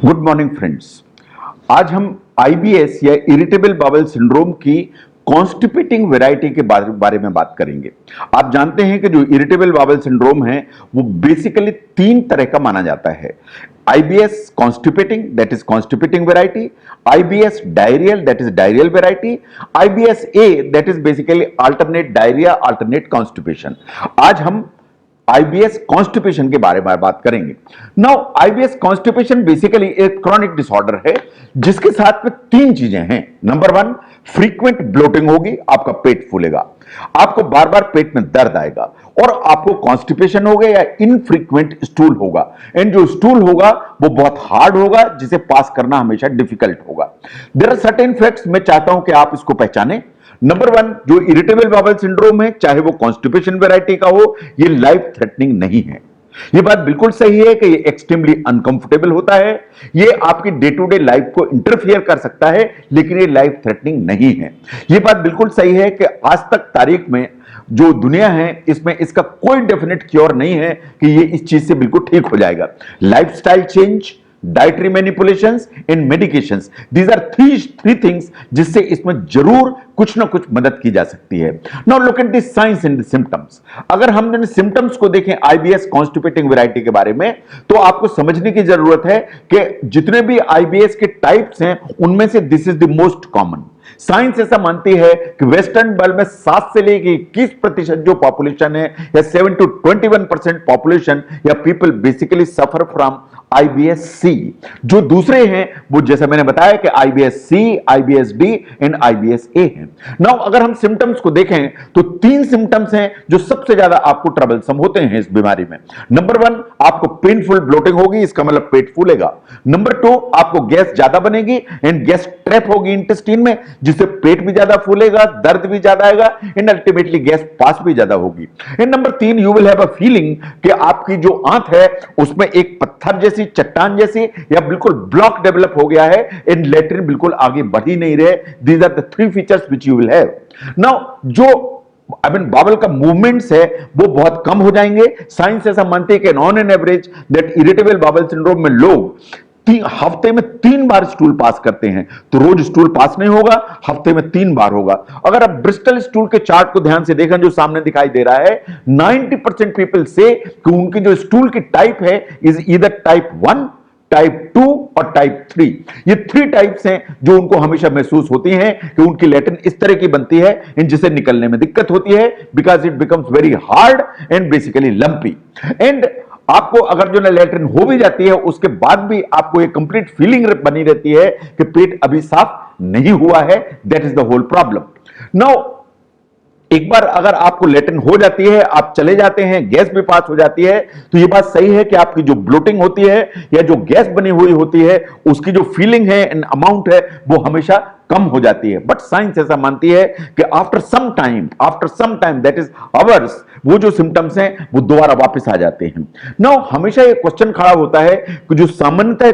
Good morning friends. आज हम IBS या इरिटेबल बाउल सिंड्रोम की कॉन्स्टिपेटिंग वैरायटी के बारे में बात करेंगे। आप जानते हैं कि जो इरिटेबल बाउल सिंड्रोम है वो बेसिकली तीन तरह का माना जाता है। IBS constipating, that is constipating variety, IBS diarrhoeal, that is diarrhoeal variety, IBS A, that is basically alternate diarrhoea, alternate constipation. आज हम आईबीएस कॉन्स्टिपेशन के बारे में बात करेंगे। नाउ आईबीएस कॉन्स्टिपेशन बेसिकली एक क्रॉनिक डिसऑर्डर है जिसके साथ में तीन चीजें हैं। नंबर वन, फ्रीक्वेंट ब्लोटिंग होगी, आपका पेट फूलेगा, आपको बार बार पेट में दर्द आएगा, और आपको कॉन्स्टिपेशन होगा या इनफ्रीक्वेंट स्टूल होगा। एंड जो स्टूल होगा वो बहुत हार्ड होगा जिसे पास करना हमेशा डिफिकल्ट होगा। देयर आर सर्टेन फैक्ट्स, मैं चाहता हूं कि आप इसको पहचानें। नंबर वन, जो इरिटेबल बाउल सिंड्रोम है, चाहे वो कॉन्स्टिपेशन वैरायटी का हो, ये लाइफ थ्रेटनिंग नहीं है। ये बात बिल्कुल सही है कि ये एक्सट्रीमली अनकंफर्टेबल होता है, ये आपकी डे टू डे लाइफ को इंटरफियर कर सकता है, लेकिन ये लाइफ थ्रेटनिंग नहीं है। ये बात बिल्कुल सही है कि आज तक तारीख में जो दुनिया है इसमें इसका कोई डेफिनेट क्योर नहीं है कि ये इस चीज से बिल्कुल ठीक हो जाएगा। Lifestyle change, dietary manipulations and medications, these are three things जिससे इसमें जरूर कुछ ना कुछ मदद की जा सकती है। Now look at the science and the symptoms. अगर हम सिम्टम्स को देखें आईबीएस कॉन्स्टिपेटिंग वैरायटी के बारे में, तो आपको समझने की जरूरत है कि जितने भी आईबीएस के टाइप्स हैं उनमें से this is the most common. Science ऐसा मानती है कि वेस्टर्न वर्ल्ड में 7 से लेकर 21% जो पॉपुलेशन है, या 7 to 21% पॉपुलेशन या people basically suffer from IBS C. जो दूसरे हैं वो जैसा मैंने बताया कि IBS C, IBS D and IBS A हैं। नाउ अगर हम सिम्टम्स को देखें तो तीन सिम्टम्स हैं जो सबसे ज्यादा आपको ट्रबलसम होते हैं इस बीमारी में। नंबर वन, आपको पेनफुल ब्लोटिंग होगी, इसका मतलब पेट फूलेगा। नंबर टू, आपको गैस ज्यादा बनेगी एंड गैस ट्रैप होगी इंटेस्टाइन में, जिससे पेट भी ज्यादा फूलेगा, दर्द भी ज्यादा आएगा एंड अल्टीमेटली गैस पास भी ज्यादा होगी। एंड नंबर तीन, you will have a feeling कि आपकी जो आंत है उसमें एक पत्थर जैसी, चट्टान जैसी या बिल्कुल ब्लॉक डेवलप हो गया है, इन लेटरिन बिल्कुल आगे बढ़ ही नहीं रहे। These are the three features which you will have. Now जो बावल का मूवमेंट्स है वो बहुत कम हो जाएंगे। साइंस ऐसा मानती है कि on an average that irritable bowel syndrome में लोग हफ्ते में 3 बार स्टूल पास करते हैं, तो रोज स्टूल पास नहीं होगा, हफ्ते में 3 बार होगा। अगर आप ब्रिस्टल स्टूल के चार्ट को ध्यान से देखें जो सामने दिखाई दे रहा है, 90% पीपल से कि उनकी जो स्टूल की टाइप है इज ईदर टाइप 1, टाइप 2 और टाइप 3। ये 3 टाइप्स हैं जो उनको हमेशा महसूस होती हैं कि उनकी लैटिन इस तरह की बनती है इन जिसे निकलने में दिक्कत होती है, because it becomes very hard and basically lumpy. And आपको अगर जो लैट्रिन हो भी जाती है उसके बाद भी आपको एक कंप्लीट फीलिंग बनी रहती है कि पेट अभी साफ नहीं हुआ है। That is the whole problem. Now एक बार अगर आपको लैट्रिन हो जाती है, आप चले जाते हैं, गैस भी पास हो जाती है, तो यह बात सही है कि आपकी जो ब्लोटिंग होती है या जो गैस बनी हुई होती है उसकी जो फीलिंग है एंड अमाउंट है वो हमेशा कम हो जाती है। बट साइंस ऐसा मानती है कि after some time that is hours, वो जो सिम्टम्स हैं वो दोबारा वापस आ जाते हैं। नाउ हमेशा ये क्वेश्चन खड़ा होता है कि जो सामान्यतः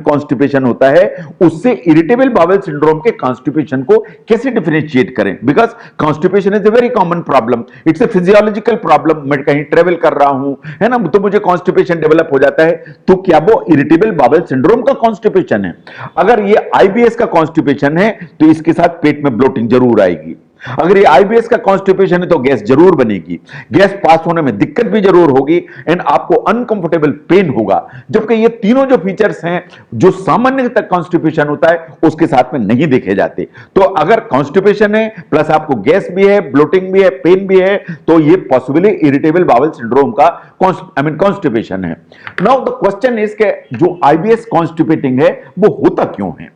कॉन्स्टिपेशन होता है उससे इरिटेबल बाउल सिंड्रोम के कॉन्स्टिपेशन को कैसे डिफरेंशिएट करें, because constipation is a very common problem, it's a physiological problem. मैं कहीं ट्रेवल कर रहा हूं, है ना, तो मुझे कॉन्स्टिपेशन डेवलप हो जाता है, तो क्या वो इरिटेबल बाउल सिंड्रोम का कॉन्स्टिपेशन है? अगर ये आईबीएस का कॉन्स्टिपेशन है तो इसके साथ पेट में ब्लोटिंग जरूर आएगी। अगर ये आईबीएस का कॉन्स्टिपेशन है तो गैस जरूर बनेगी, गैस पास होने में दिक्कत भी जरूर होगी एंड आपको अनकंफर्टेबल पेन होगा। जबकि ये तीनों जो फीचर्स हैं जो सामान्य तक कॉन्स्टिपेशन होता है उसके साथ में नहीं देखे जाते। तो अगर कॉन्स्टिपेशन है प्लस आपको गैस भी है, ब्लोटिंग भी है, पेन भी है, तो ये पॉसिबली इरिटेबल बाउल सिंड्रोम का कॉन्स्टिपेशन है। नाउ द क्वेश्चन इज के जो आईबीएस कॉन्स्टिपेटिंग है वो होता क्यों है?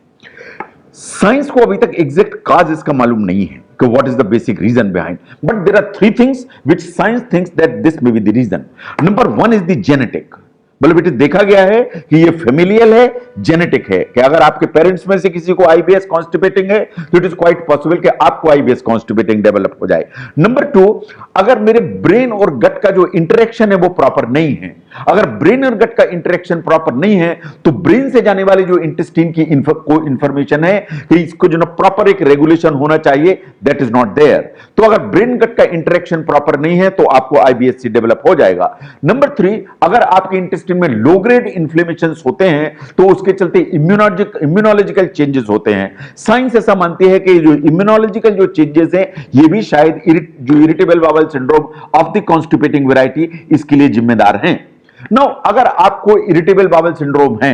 साइंस को अभी तक एग्जैक्ट काज इसका मालूम नहीं है कि what is the basic reason behind, but there are 3 things which science thinks that this may be the reason. Number 1 is the genetic. मतलब इट देखा गया है कि ये फेमिलियल है, जेनेटिक है, कि अगर आपके पेरेंट्स में से किसी को आईबीएस कॉन्स्टिपेटिंग है तो इट इज क्वाइट पॉसिबल कि आपको आईबीएस कॉन्स्टिपेटिंग डेवलप हो जाए। नंबर 2, अगर मेरे ब्रेन और गट का जो इंटरेक्शन है वो प्रॉपर नहीं है, अगर ब्रेन और गट का इंटरेक्शन प्रॉपर नहीं है तो ब्रेन से जाने वाली जो इंटेस्टाइन की इंफॉर्मेशन है कि इसको जो ना प्रॉपर एक रेगुलेशन होना चाहिए, दैट इज नॉट देयर। तो अगर ब्रेन गट का इंटरेक्शन प्रॉपर नहीं है तो आपको आईबीएससी डेवलप हो जाएगा। नंबर 3, अगर आपके इंटेस्टाइन में लो ग्रेड इन्फ्लेमेशन होते हैं तो उसके चलते इम्यूनोलॉजिकल चेंजेस होते हैं। साइंस ऐसा मानती है कि जो इम्यूनोलॉजिकल जो चेंजेस हैं ये भी शायद जो irritable bowel syndrome of the constipating variety इसके लिए जिम्मेदार हैं। नाउ अगर आपको इरिटेबल बाउल सिंड्रोम है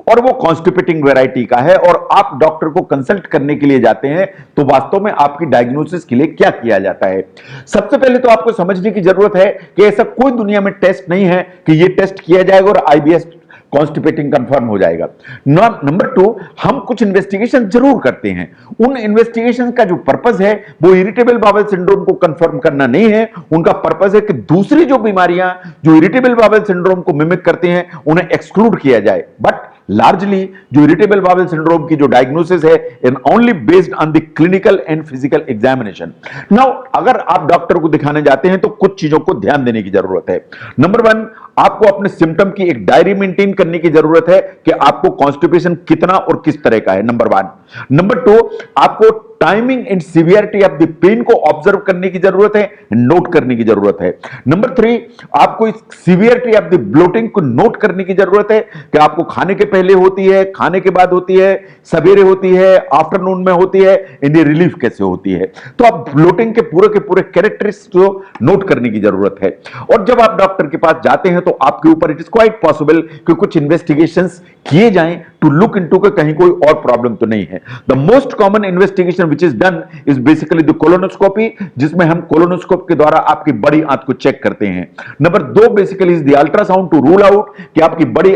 और वो कॉन्स्टिपेटिंग वैरायटी का है और आप डॉक्टर को कंसल्ट करने के लिए जाते हैं तो वास्तव में आपकी डायग्नोसिस के लिए क्या किया जाता है? सबसे पहले तो आपको समझने की जरूरत है कि ऐसा कोई दुनिया में टेस्ट नहीं है कि ये टेस्ट किया जाएगा और आईबीएस कॉन्स्टिपेटिंग कंफर्म हो जाएगा। नंबर 2, हम कुछ इन्वेस्टिगेशन जरूर करते हैं। उन इन्वेस्टिगेशन का जो पर्पस है वो इरिटेबल बाउल सिंड्रोम को कंफर्म करना नहीं है, उनका पर्पस है कि दूसरी जो बीमारियां जो इरिटेबल बाउल सिंड्रोम को मिमिक करते हैं उन्हें एक्सक्लूड किया जाए। बट लार्जली जो इरिटेबल बाउल सिंड्रोम की जो डायग्नोसिस है in only based on the clinical and physical examination. Now अगर आप डॉक्टर को दिखाने जाते हैं तो कुछ चीजों को ध्यान देने की जरूरत है। नंबर 1, आपको अपने सिम्टम की एक डायरी मेंटेन करने की जरूरत है कि आपको कॉन्स्टिपेशन कितना और किस तरह का है, नंबर 1। नंबर 2, आपको timing and severity of the pain को ऑब्जर्व करने की जरूरत है, नोट करने की जरूरत है। नंबर 3, आपको इस सीवियरिटी ऑफ द ब्लोटिंग को नोट करने की जरूरत है कि आपको खाने के पहले होती है, खाने के बाद होती है, सवेरे होती है, आफ्टरनून में होती है, इनकी रिलीफ कैसे होती है। तो आप ब्लोटिंग के पूरे कैरेक्टरिस्टिक्स को नोट करने की जरूरत है। और जब आप डॉक्टर के पास जाते हैं तो आपके ऊपर इट इज क्वाइट पॉसिबल कि कुछ इन्वेस्टिगेशंस किए जाएं टू लुक इनटू कि कहीं कोई और प्रॉब्लम तो नहीं है। The most common investigation which is done is basically the colonoscopy, जिसमें हम कोलोनोस्कोप के द्वारा आपकी बड़ी आंत को चेक करते हैं। Number 2 basically is the ultrasound to rule out कि आपकी बड़ी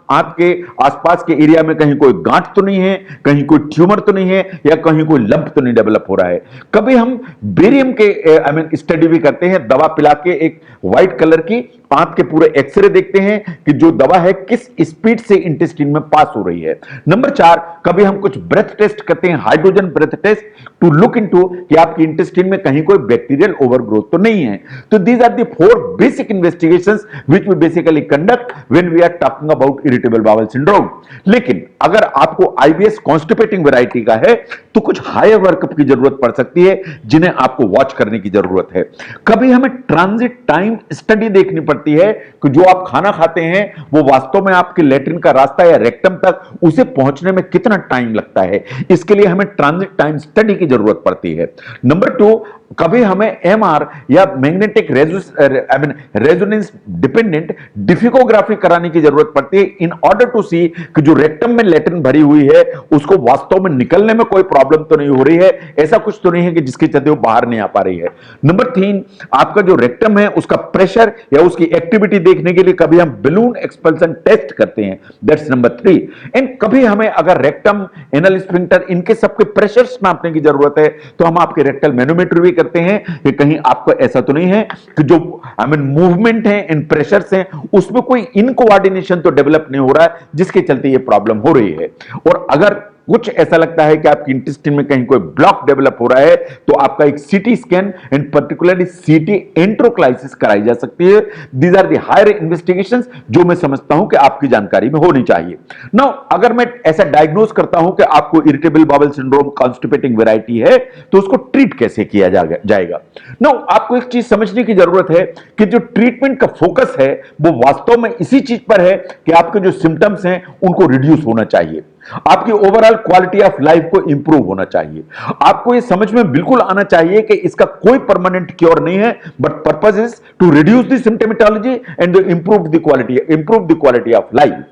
आंत के आसपास के एरिया में कहीं कोई गांठ तो नहीं है, कहीं कोई ट्यूमर तो नहीं है या कहीं कोई लंप तो नहीं डेवलप हो रहा है। कभी हम बेरियम के स्टडी भी करते हैं, दवा पिला के एक व्हाइट कलर की आंत के पूरे एक्सरे देखते हैं कि जो दवा है किस स्पीड से इंटेस्टाइन में पास हो रही है। नंबर 4, कभी हम कुछ ब्रेथ टेस्ट करते हैं, hydrogen breath test to look into कि आपकी इंटेस्टाइन में कहीं कोई बैक्टीरियल ओवरग्रोथ तो नहीं है। तो these are the 4 basic investigations which we basically conduct when we are talking about irritable bowel syndrome. लेकिन अगर आपको आईबीएस कॉन्स्टिपेटिंग वैरायटी का है तो कुछ हायर वर्कअप की जरूरत पड़ सकती है जिन्हें आपको वॉच करने की जरूरत है। कभी हमें ट्रांजिट टाइम स्टडी देखनी पड़ती है कि जो आप खाना खाते हैं वो वास्तव में आपके लेट्रिन का रास्ता या रेक्टम तक उसे पहुंचने में कितना टाइम लगता है। इसके लिए हमें ट्रांजिट टाइम स्टडी की जरूरत पड़ती है। नंबर 2, कभी हमें एमआर या मैग्नेटिक रेजोनेंस डिपेंडेंट डिफिकोग्राफी कराने की जरूरत पड़ती है इन ऑर्डर टू सी कि जो रेक्टम में लेट्रिन भरी हुई है उसको वास्तव में निकलने में कोई प्रॉब्लम तो नहीं हो रही है, ऐसा कुछ तो नहीं है कि जिसके चलते वो बाहर नहीं आ पा रही है। नंबर 3, आपका जो रेक्टम है उसका प्रेशर या उसकी एक्टिविटी देखने के लिए कभी हम बलून एक्सपल्सन टेस्ट करते हैं, दैट्स नंबर 3। एंड कभी हमें अगर रेक्टम, एनल स्फिंक्टर इनके सबके प्रेशर्स नापने की जरूरत है तो हम आपके रेक्टल मैनोमीटर भी करते हैं कि कहीं आपको ऐसा तो नहीं है कि जो मूवमेंट है इन प्रेशर्स हैं उसमें कोई इनकोऑर्डिनेशन तो डेवलप नहीं हो रहा है जिसके चलते ये प्रॉब्लम हो रही है। और अगर कुछ ऐसा लगता है कि आपकी इंटेस्टाइन में कहीं कोई ब्लॉक डेवलप हो रहा है तो आपका एक सीटी स्कैन एंड पर्टिकुलरली सीटी एंट्रोक्लाइसिस कराई जा सकती है। These are the higher investigations जो मैं समझता हूं कि आपकी जानकारी में होनी चाहिए। नाउ अगर मैं ऐसा डायग्नोज करता हूं कि आपको इरिटेबल बाउल सिंड्रोम कॉन्स्टिपेटिंग वैरायटी है तो उसको ट्रीट कैसे किया जाएगा। नाउ आपको एक चीज समझने की जरूरत है कि जो ट्रीटमेंट का फोकस है वो वास्तव में इसी चीज पर है कि आपके जो सिम्टम्स हैं उनको रिड्यूस होना चाहिए, आपकी ओवरऑल क्वालिटी ऑफ लाइफ को इंप्रूव होना चाहिए। आपको ये समझ में बिल्कुल आना चाहिए कि इसका कोई परमानेंट क्योर नहीं है, but purpose is to reduce the symptomatology and improve the quality of life.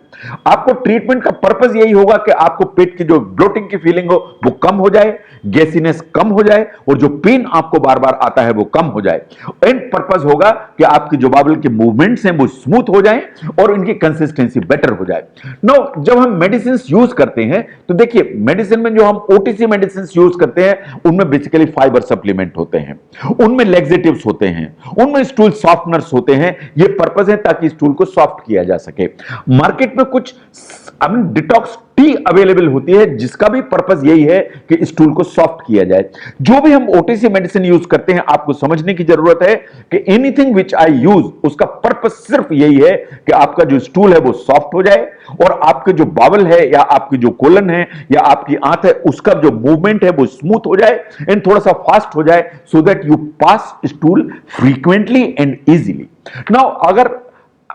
आपको ट्रीटमेंट का पर्पस यही होगा कि आपको पेट की जो ब्लोटिंग की फीलिंग हो वो कम हो जाए, गैसीनेस कम हो जाए और जो पेन आपको बार बार आता है वो कम हो जाए। एंड पर्पस होगा कि आपकी जो बावल के मूवमेंट्स हैं वो स्मूथ हो जाएं और इनकी कंसिस्टेंसी बेटर हो जाए। नो, जब हम मेडिसिन यूज करते हैं तो देखिए मेडिसिन में जो हम ओटीसी मेडिसिन यूज करते हैं उनमें बेसिकली फाइबर सप्लीमेंट होते हैं, उनमें लेक्सेटिव्स होते हैं, उनमें स्टूल सॉफ्टनर्स होते हैं। ये पर्पस है ताकि स्टूल को सॉफ्ट किया जा सके। मार्केट में में कुछ डिटॉक्स टी अवेलेबल होती है, जिसका भी पर्पस यही है कि स्टूल को सॉफ्ट किया जाए। जो भी हम ओटीसी मेडिसिन यूज करते हैं, आपको समझने की जरूरत है कि एनीथिंग विच आई यूज, उसका पर्पस सिर्फ यही है कि आपका जो स्टूल है वो सॉफ्ट हो जाए और आपके जो बावल है या आपकी जो कोलन है या आपकी आंत है, उसका जो मूवमेंट है वो स्मूथ हो जाए एंड थोड़ा सा फास्ट हो जाए, so that you pass stool frequently and easily. Now अगर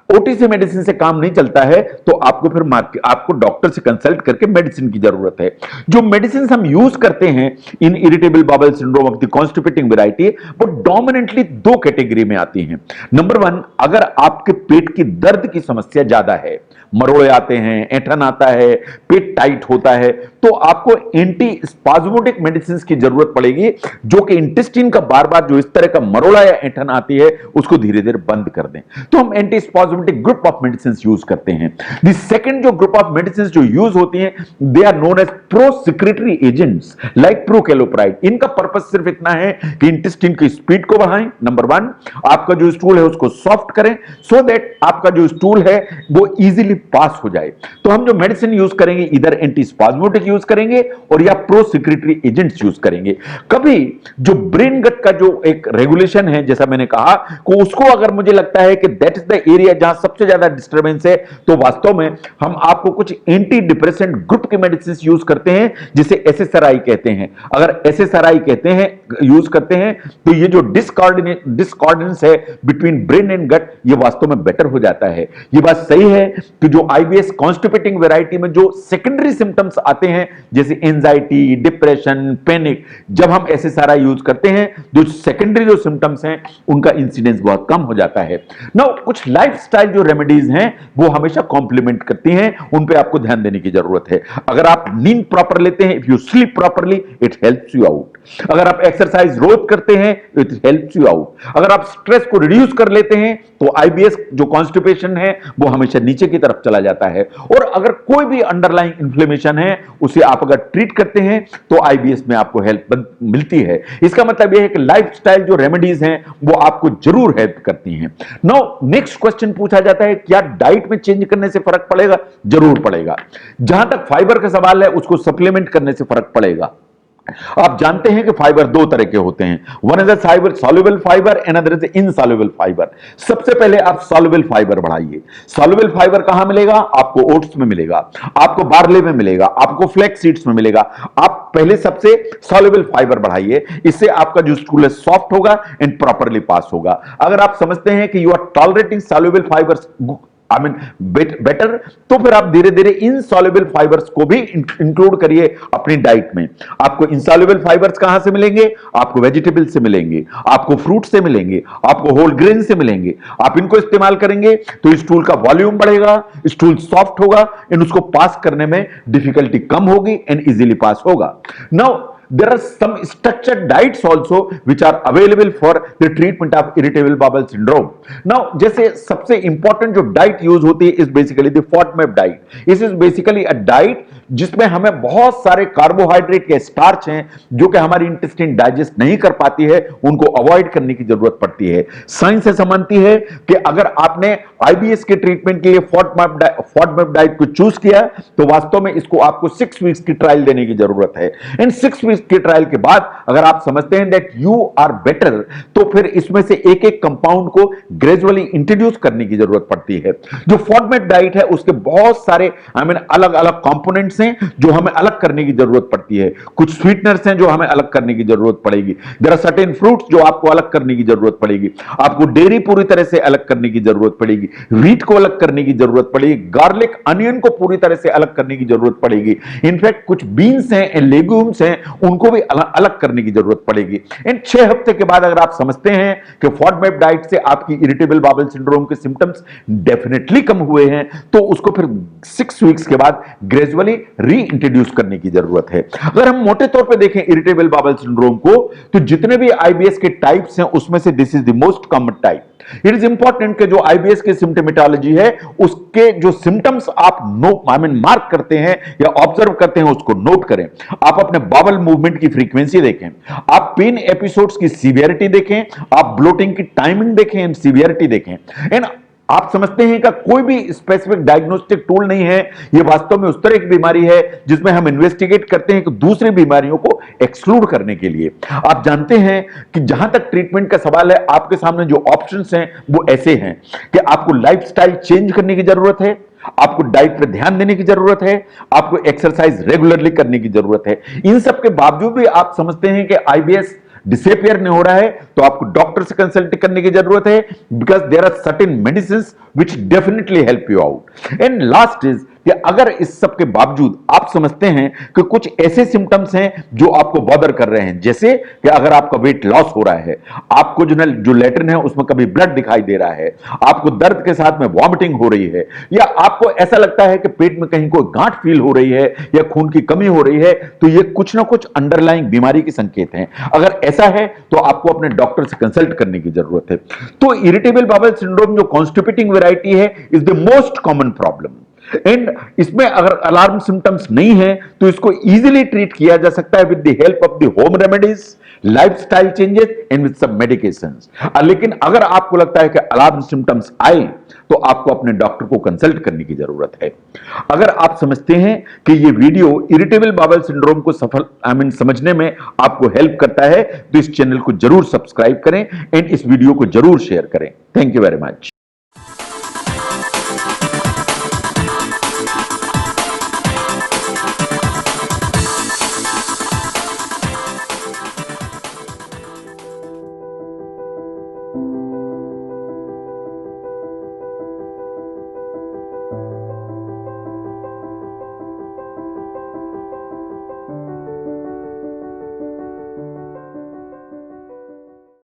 ओटीसी मेडिसिन से काम नहीं चलता है तो आपको फिर आपको डॉक्टर से कंसल्ट करके मेडिसिन की जरूरत है। जो मेडिसिन हम यूज करते हैं in irritable bowel syndrome of the constipating variety, वो डोमिनेंटली दो कैटेगरी में आती हैं। नंबर वन, अगर आपके पेट की दर्द की समस्या ज्यादा है, मरोड़े आते हैं, ऐंठन आता है, पेट टाइट होता है, तो आपको एंटी स्पाज्मोटिक मेडिसिन की जरूरत पड़ेगी, जो कि इंटेस्टाइन का बार बार जो इस तरह का मरोड़ा या ऐंठन आती है उसको धीरे धीरे बंद कर दें। तो हम antispasmodic group of medicine use करते हैं। द सेकंड जो ग्रुप ऑफ मेडिसिन जो यूज होती हैं, they are known as prosecretory agents like prucalopride. इनका पर्पस सिर्फ इतना है कि इंटेस्टाइन की स्पीड को बढ़ाएं, नंबर वन, आपका जो स्टूल है उसको सॉफ्ट करें, सो दैट आपका जो स्टूल है वो इजीली पास हो जाए। तो हम जो मेडिसिन यूज करेंगे, इधर एंटी स्पाज्मोटिक यूज करेंगे और या प्रो सिक्रेटरी एजेंट्स यूज करेंगे। कभी जो ब्रेन गट का जो एक रेगुलेशन है, जैसा मैंने कहा, को उसको अगर मुझे लगता है कि दैट इज द एरिया जहां सबसे ज्यादा डिस्टर्बेंस है, तो वास्तव में हम आपको कुछ एंटी डिप्रेसेंट ग्रुप की मेडिसिन यूज करते हैं, जिसे एसएसआरआई कहते हैं। अगर एसएसआरआई कहते हैं यूज करते हैं, तो ये जो डिस्कॉर्डेंस है बिटवीन ब्रेन एंड गट, ये वास्तव में बेटर हो जाता है। ये बात सही है कि जो आईबीएस कॉन्स्टिपेटिंग वैरायटी में जो सेकेंडरी सिम्टम्स आते हैं, जैसे एंजाइटी, डिप्रेशन, पैनिक, जब हम एसएसआरआई यूज करते हैं, जो सेकेंडरी जो सिम्टम्स हैं उनका इंसिडेंस बहुत कम हो जाता है। नाउ कुछ लाइफस्टाइल जो रेमेडीज हैं वो हमेशा कॉम्प्लीमेंट करती हैं, उन पे आपको ध्यान देने की जरूरत है। अगर आप नींद प्रॉपर लेते हैं, if you sleep properly, it helps you out. अगर आप एक्सरसाइज रोज करते हैं, इट हेल्प्स यू आउट। अगर आप स्ट्रेस को रिड्यूस कर लेते हैं, तो आईबीएस जो कॉन्स्टिपेशन है वो हमेशा नीचे की तरफ चला जाता है। और अगर कोई भी अंडरलाइंग इन्फ्लेमेशन है, उसे आप अगर ट्रीट करते हैं, तो आईबीएस में आपको हेल्प मिलती है। इसका मतलब यह है कि लाइफस्टाइल जो रेमेडीज हैं वो आपको जरूर हेल्प करती हैं। नाउ नेक्स्ट क्वेश्चन पूछा जाता है, क्या डाइट में चेंज करने से फर्क पड़ेगा? जरूर पड़ेगा। जहां तक फाइबर का सवाल है, उसको सप्लीमेंट करने से फर्क पड़ेगा। आप जानते हैं कि फाइबर दो तरह के होते हैं, one is fibre soluble fibre, another is insoluble fibre. सबसे पहले आप सॉल्युबल फाइबर बढ़ाइए। सॉल्युबल फाइबर कहां मिलेगा? आपको ओट्स में मिलेगा, आपको बार्ले में मिलेगा, आपको फ्लैक्स सीड्स में मिलेगा। आप पहले सबसे सॉल्युबल फाइबर बढ़ाइए, इससे आपका जो स्टूल है सॉफ्ट होगा एंड प्रॉपर्ली पास होगा। अगर आप समझते हैं कि you are tolerating soluble fibres better, तो फिर आप धीरे धीरे इनसॉल्युबल फाइबर्स को भी इंक्लूड करिए अपनी डाइट में। आपको इनसॉल्युबल फाइबर्स कहां से मिलेंगे? आपको वेजिटेबल से मिलेंगे, आपको फ्रूट से मिलेंगे, आपको होल ग्रेन से मिलेंगे। आप इनको इस्तेमाल करेंगे तो स्टूल का वॉल्यूम बढ़ेगा, स्टूल सॉफ्ट होगा एंड उसको पास करने में डिफिकल्टी कम होगी एंड इजीली पास होगा। Now there are some structured diets also which are available for the treatment of irritable bowel syndrome. Now जैसे सबसे इंपॉर्टेंट जो डाइट यूज होती है is basically the FODMAP diet. इस इज बेसिकली अ डाइट जिसमें हमें बहुत सारे कार्बोहाइड्रेट या स्टार्च हैं जो कि हमारी इंटेस्टाइन डाइजेस्ट नहीं कर पाती है, उनको अवॉइड करने की जरूरत पड़ती है। साइंस ऐसा मानती है कि अगर आपने आईबीएस के ट्रीटमेंट के लिए FODMAP डाइट को चूज किया, तो वास्तव में इसको आपको 6 वीक्स की ट्रायल देने की जरूरत है। इन 6 वीक्स के ट्रायल के बाद अगर आप समझते हैं दैट यू आर बेटर, तो फिर इसमें से एक एक कंपाउंड को ग्रेजुअली इंट्रोड्यूस करने की जरूरत पड़ती है। जो FODMAP डाइट है उसके बहुत सारे अलग अलग कंपोनेंट्स हैं जो हमें अलग करने की जरूरत पड़ती है। कुछ स्वीटनर्स हैं जो हमें अलग करने की जरूरत पड़ेगी। देयर आर सर्टेन फ्रूट्स जो आपको अलग करने की जरूरत पड़ेगी। आपको डेयरी पूरी तरह से अलग करने की जरूरत पड़ेगी, व्हीट को अलग करने की जरूरत पड़ेगी, गार्लिक अनियन को पूरी तरह से अलग करने की जरूरत पड़ेगी। इनफैक्ट कुछ बीन्स हैं, लेग्यूम्स हैं, उनको भी अलग करने की जरूरत पड़ेगी। इन 6 हफ्ते के बाद अगर आप समझते हैं कि FODMAP डाइट से आपकी इरिटेबल बाउल सिंड्रोम के सिम्टम्स डेफिनेटली कम हुए हैं, तो उसको फिर 6 वीक्स के बाद ग्रेजुअली री इंट्रोड्यूस करने की जरूरत है। अगर हम मोटे तौर पे देखें इरिटेबल बाउल सिंड्रोम को, तो जितने भी आईबीएस के टाइप्स हैं उसमें से this is the most common type. It is important कि जो आईबीएस की सिम्टोमेटोलॉजी है उसके जो सिम्टम्स आप मार्क करते हैं या ऑब्जर्व करते हैं उसको नोट करें। आप अपने बावल मूवमेंट की फ्रीक्वेंसी देखें, आप पेन एपिसोड्स की सीवियरिटी देखें, आप ब्लोटिंग की टाइमिंग देखें एंड सीवियरिटी देखें। एंड आप समझते हैं कि कोई भी स्पेसिफिक डायग्नोस्टिक टूल नहीं है, यह वास्तव में उस तरह की बीमारी है जिसमें हम इन्वेस्टिगेट करते हैं कि दूसरी बीमारियों को एक्सक्लूड करने के लिए। आप जानते हैं कि जहां तक ट्रीटमेंट का सवाल है, आपके सामने जो ऑप्शंस हैं वो ऐसे हैं कि आपको लाइफस्टाइल चेंज करने की जरूरत है, आपको डाइट पर ध्यान देने की जरूरत है, आपको एक्सरसाइज रेगुलरली करने की जरूरत है। इन सब के बावजूद भी आप समझते हैं कि आईबीएस डिसेपियर नहीं हो रहा है, तो आपको डॉक्टर से कंसल्ट करने की जरूरत है, because there are certain medicine which definitely help you out. And last is कि अगर इस सब के बावजूद आप समझते हैं कि कुछ ऐसे सिम्टम्स हैं जो आपको बॉदर कर रहे हैं, जैसे कि अगर आपका वेट लॉस हो रहा है, आपको जो लैट्रिन है उसमें कभी ब्लड दिखाई दे रहा है, आपको दर्द के साथ में वॉमिटिंग हो रही है, या आपको ऐसा लगता है कि पेट में कहीं कोई गांठ फील हो रही है या खून की कमी हो रही है, तो ये कुछ ना कुछ अंडरलाइंग बीमारी के संकेत हैं। अगर ऐसा है तो आपको अपने डॉक्टर से कंसल्ट करने की जरूरत है। तो इरिटेबल बाउल सिंड्रोम जो कॉन्स्टिपेटिंग वैरायटी है is the most common problem. And इसमें अगर अलार्म सिम्टम्स नहीं है तो इसको इजीली ट्रीट किया जा सकता है with the help of the home remedies, lifestyle changes and with सब मेडिकेशंस। लेकिन अगर आपको लगता है कि अलार्म सिम्टम्स आए तो आपको अपने डॉक्टर को कंसल्ट करने की जरूरत है। अगर आप समझते हैं कि ये वीडियो इरिटेबल बाउल सिंड्रोम को समझने में आपको हेल्प करता है तो इस चैनल को जरूर सब्सक्राइब करें एंड इस वीडियो को जरूर शेयर करें। Thank you very much.